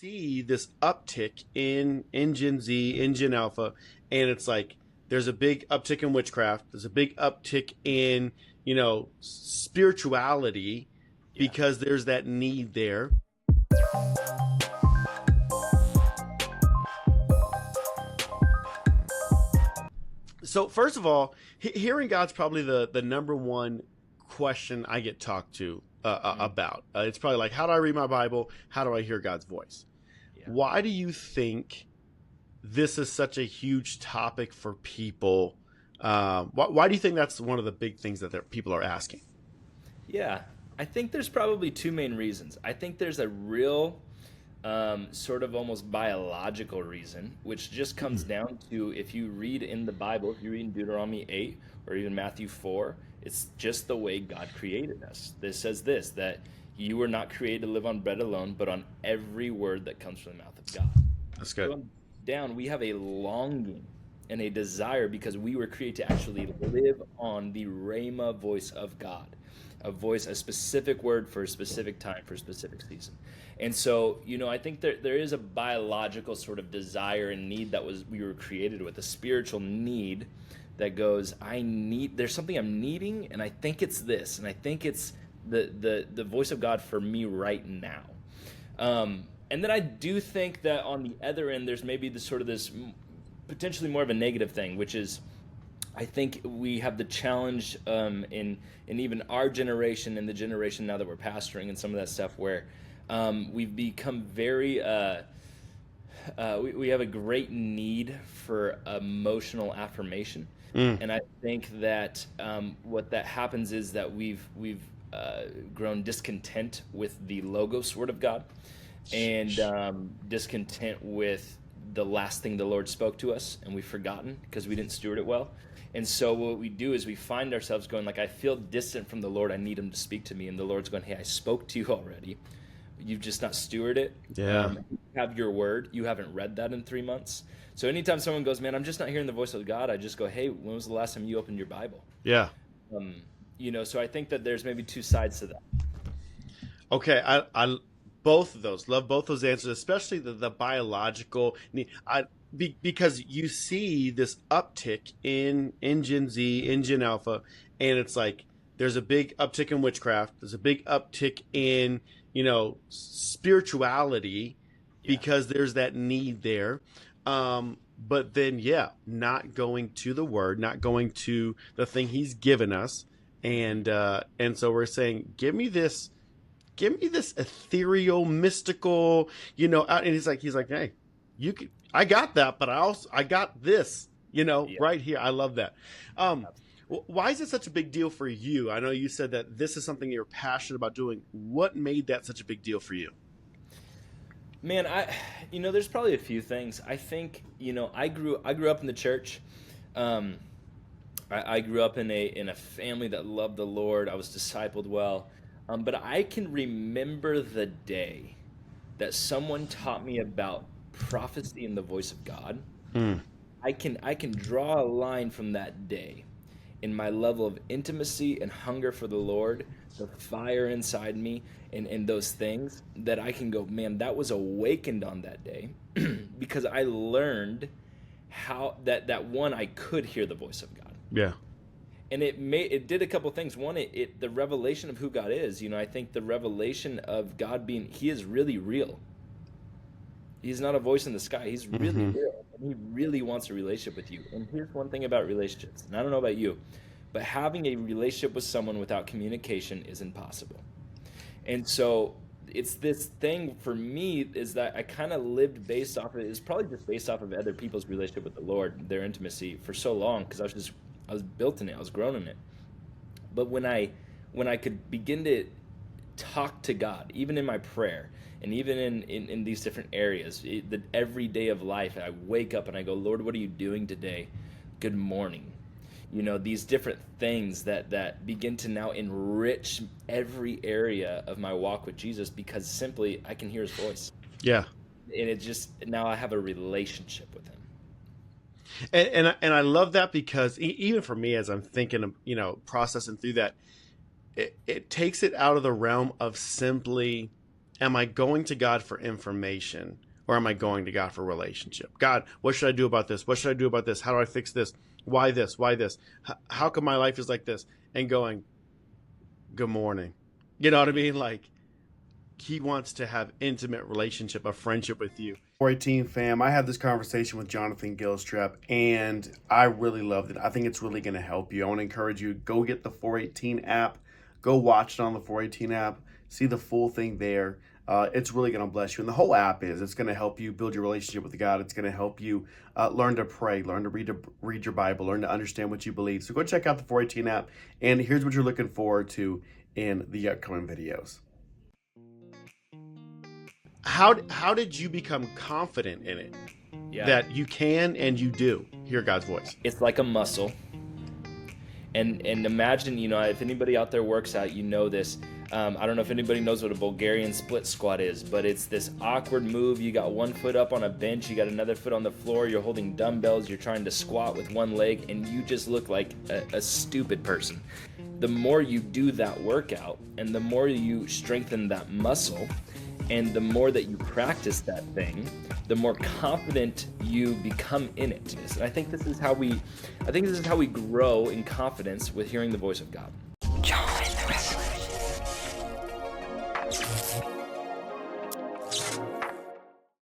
see this uptick in Gen Z, in Gen Alpha, and it's like there's a big uptick in witchcraft. There's a big uptick in, spirituality because there's that need there. So first of all, hearing God's probably the number one question I get talked to about. It's probably like, how do I read my Bible? How do I hear God's voice? Yeah. Why do you think this is such a huge topic for people? Why do you think that's one of the big things that people are asking? Yeah, I think there's probably two main reasons. I think there's a real sort of almost biological reason, which just comes down to, if you read in the Bible, if you read in Deuteronomy 8 or even Matthew 4, it's just the way God created us. This says this, that you were not created to live on bread alone, but on every word that comes from the mouth of God. That's good. Going down, we have a longing and a desire because we were created to actually live on the Rhema voice of God. A voice, a specific word for a specific time, for a specific season. And so, I think there is a biological sort of desire and need that we were created with, a spiritual need that goes, there's something I'm needing, and I think it's this, and I think it's the voice of God for me right now. And then I do think that on the other end, there's maybe this potentially more of a negative thing, which is, I think we have the challenge in even our generation and the generation now that we're pastoring and some of that stuff where we've become very, we have a great need for emotional affirmation. And I think that what that happens is that we've grown discontent with the Logos Word of God and discontent with the last thing the Lord spoke to us, and we've forgotten because we didn't steward it well. And so what we do is we find ourselves going like, I feel distant from the Lord. I need him to speak to me. And the Lord's going, hey, I spoke to you already. You've just not stewarded it. Yeah. You have your word. You haven't read that in 3 months. So anytime someone goes, man, I'm just not hearing the voice of God, I just go, hey, when was the last time you opened your Bible? Yeah. So I think that there's maybe two sides to that. Okay. I both of those, love both those answers, especially the biological need. Because you see this uptick in Gen Z, in Gen Alpha, and it's like there's a big uptick in witchcraft. There's a big uptick in, spirituality because there's that need there. But then, not going to the Word, not going to the thing He's given us. And so we're saying, give me this ethereal, mystical, and he's like, hey, I got that, but I got this, right here. I love that. Why is it such a big deal for you? I know you said that this is something you're passionate about doing. What made that such a big deal for you? Man, there's probably a few things. I think, I grew up in the church. I grew up in a family that loved the Lord. I was discipled well. But I can remember the day that someone taught me about prophecy and the voice of God. I can draw a line from that day in my level of intimacy and hunger for the Lord, the fire inside me, and those things that I can go, man, that was awakened on that day because I learned how that one, I could hear the voice of God. Yeah. And it did a couple things. One, the revelation of who God is. I think the revelation of God He is really real. He's not a voice in the sky. He's really real. And He really wants a relationship with you. And here's one thing about relationships. And I don't know about you, but having a relationship with someone without communication is impossible. And so it's this thing for me is that I kind of lived based off of it. It's probably just based off of other people's relationship with the Lord, their intimacy for so long because I was built in it. I was grown in it. But when I could begin to talk to God, even in my prayer, and even in these different areas, the every day of life, I wake up and I go, Lord, what are you doing today? Good morning. These different things that begin to now enrich every area of my walk with Jesus because simply I can hear His voice. Yeah. And it just, now I have a relationship with Him. And I love that because even for me, as I'm thinking of, processing through that, it takes it out of the realm of simply am I going to God for information, or am I going to God for relationship? God, what should I do about this? What should I do about this? How do I fix this? Why this? Why this? How come my life is like this? And going, good morning. You know what I mean? Like, he wants to have intimate relationship, a friendship with you. 418 fam, I had this conversation with Jonathan Gistrap, and I really loved it. I think it's really going to help you. I want to encourage you, go get the 418 app. Go watch it on the 418 app. See the full thing there. It's really going to bless you. And the whole app it's going to help you build your relationship with God. It's going to help you learn to pray, learn to read your Bible, learn to understand what you believe. So go check out the 418 app. And here's what you're looking forward to in the upcoming videos. How did you become confident in it? Yeah. That you can and you do hear God's voice? It's like a muscle. And imagine, if anybody out there works out, this. I don't know if anybody knows what a Bulgarian split squat is, but it's this awkward move. You got one foot up on a bench, you got another foot on the floor, you're holding dumbbells, you're trying to squat with one leg, and you just look like a stupid person. The more you do that workout, and the more you strengthen that muscle, and the more that you practice that thing, the more confident you become in it. And I think this is how we grow in confidence with hearing the voice of God. Join the revolution.